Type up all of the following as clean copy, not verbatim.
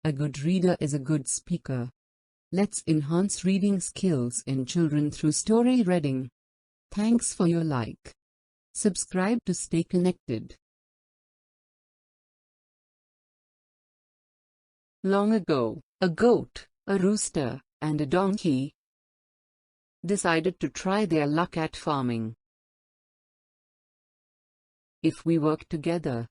A good reader is a good speaker. Let's enhance reading skills in children through story reading. Thanks for your like. Subscribe to stay connected. Long ago, a goat, a rooster, and a donkey decided to try their luck at farming. If we work together,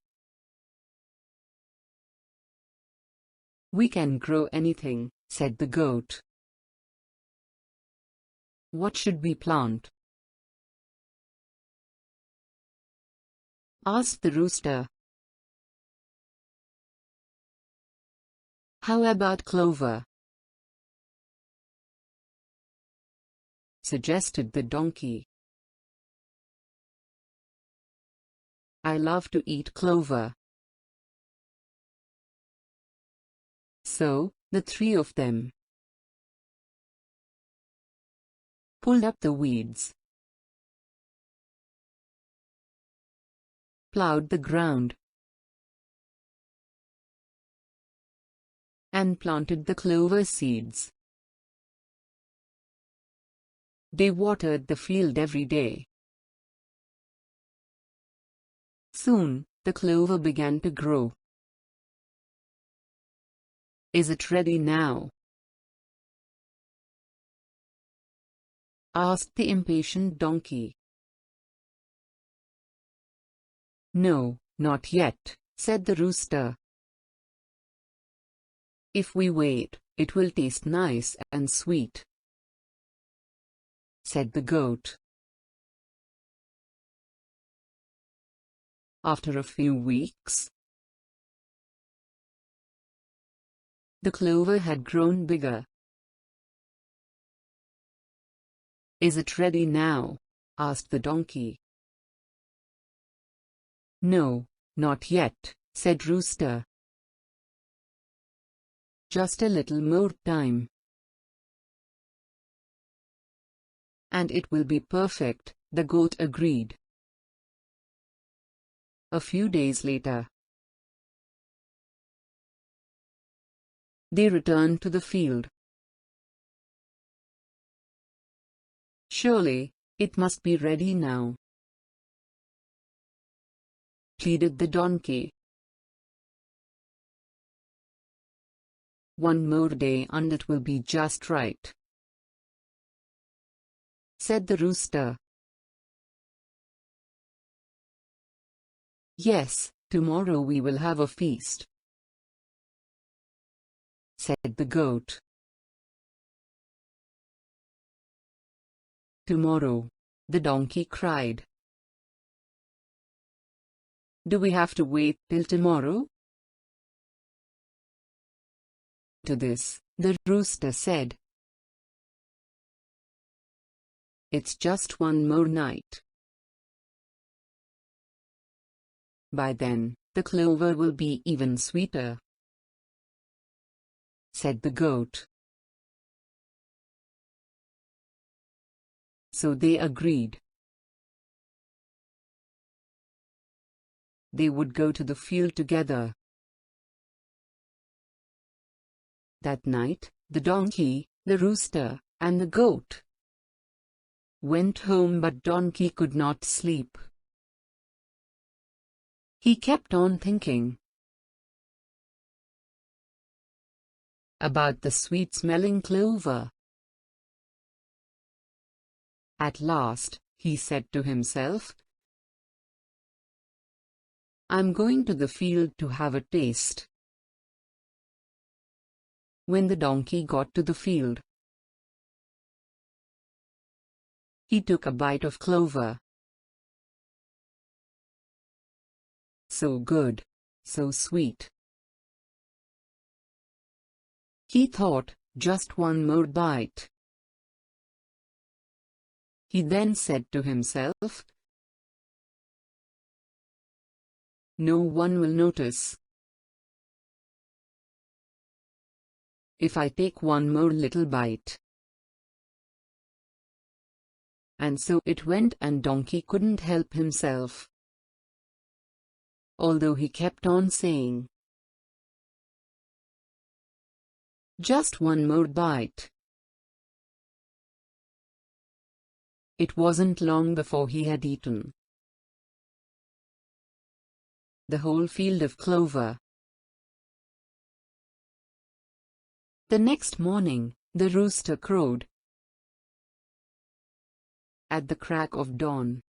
we can grow anything, said the goat. What should we plant? Asked the rooster. How about clover? Suggested the donkey. I love to eat clover. So, the three of them pulled up the weeds, plowed the ground, and planted the clover seeds. They watered the field every day. Soon, the clover began to grow. Is it ready now? Asked the impatient donkey. No, not yet, said the rooster. If we wait, it will taste nice and sweet, said the goat. After a few weeks, the clover had grown bigger. Is it ready now? Asked the donkey. No, not yet, said rooster. Just a little more time, and it will be perfect, the goat agreed. A few days later, they returned to the field. Surely, it must be ready now, pleaded the donkey. One more day and it will be just right, said the rooster. Yes, tomorrow we will have a feast, said the goat. Tomorrow, the donkey cried. Do we have to wait till tomorrow? To this, the rooster said, it's just one more night. By then, the clover will be even sweeter, said the goat. So they agreed. They would go to the field together. That night, the donkey, the rooster, and the goat went home, but donkey could not sleep. He kept on thinking about the sweet-smelling clover. At last, he said to himself, I'm going to the field to have a taste. When the donkey got to the field, he took a bite of clover. So good, so sweet. He thought, just one more bite. He then said to himself, no one will notice if I take one more little bite. And so it went, and donkey couldn't help himself, although he kept on saying, Just one more bite. It wasn't long before he had eaten the whole field of clover. The next morning, the rooster crowed at the crack of dawn.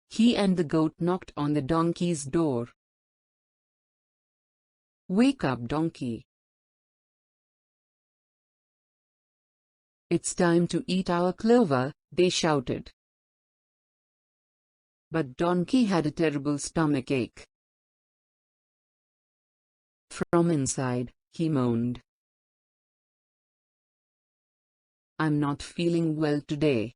He and the goat knocked on the donkey's door. "Wake up, donkey. It's time to eat our clover," they shouted. But donkey had a terrible stomachache. From inside, he moaned, "I'm not feeling well today."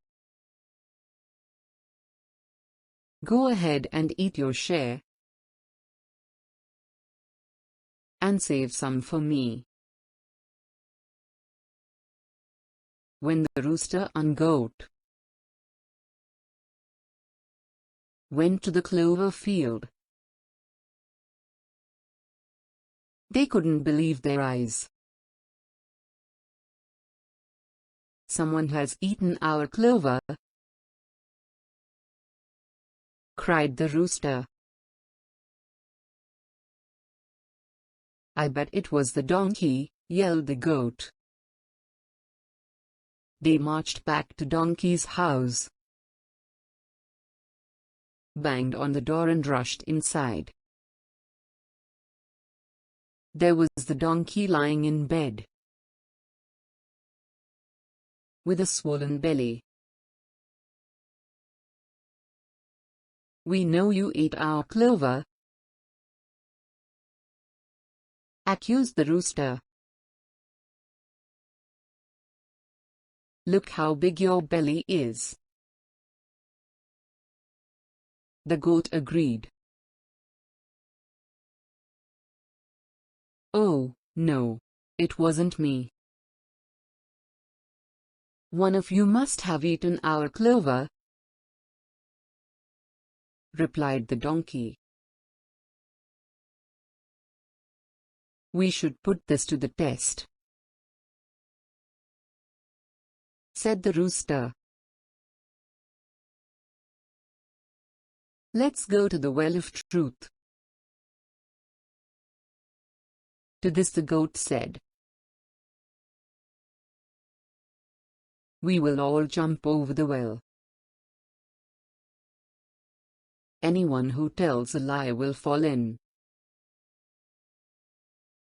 "Go ahead and eat your share. And save some for me." When the rooster and goat went to the clover field, they couldn't believe their eyes. "Someone has eaten our clover," cried the rooster. "I bet it was the donkey," yelled the goat. They marched back to donkey's house, banged on the door and rushed inside. There was the donkey lying in bed, with a swollen belly. "We know you ate our clover," accused the rooster. "Look how big your belly is." The goat agreed. "Oh, no, it wasn't me. One of you must have eaten our clover," replied the donkey. "We should put this to the test," said the rooster. "Let's go to the well of truth." To this the goat said, "We will all jump over the well. Anyone who tells a lie will fall in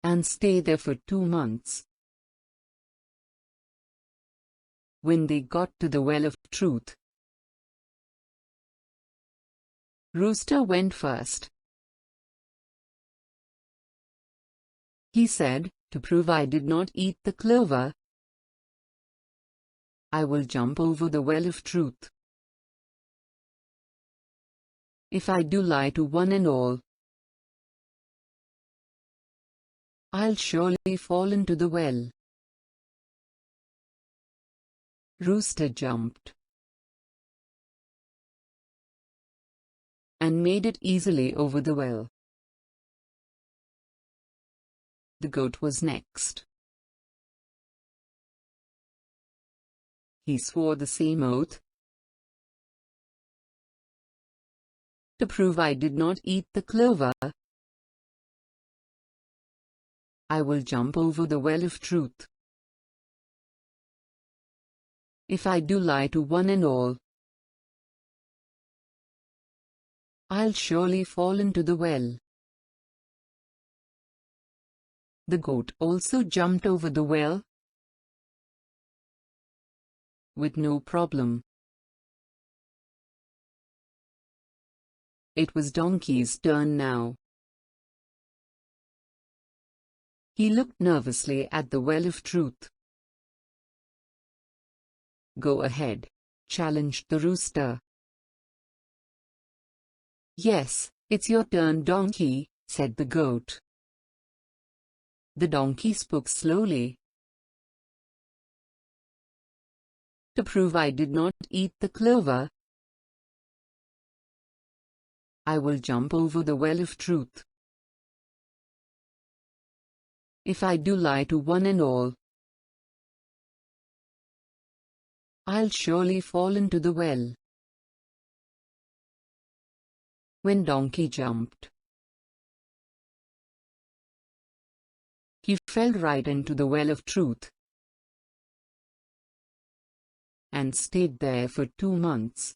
and stay there for 2 months." When they got to the well of truth, Rooster went first. He said, "To prove I did not eat the clover, I will jump over the well of truth. If I do lie to one and all, I'll surely fall into the well." Rooster jumped and made it easily over the well. The goat was next. He swore the same oath. "To prove I did not eat the clover, I will jump over the well of truth. If I do lie to one and all, I'll surely fall into the well." The goat also jumped over the well with no problem. It was Donkey's turn now. He looked nervously at the well of truth. "Go ahead," challenged the rooster. "Yes, it's your turn, Donkey," said the goat. The donkey spoke slowly. "To prove I did not eat the clover, I will jump over the well of truth. If I do lie to one and all, I'll surely fall into the well. When donkey jumped, he fell right into the well of truth and stayed there for 2 months.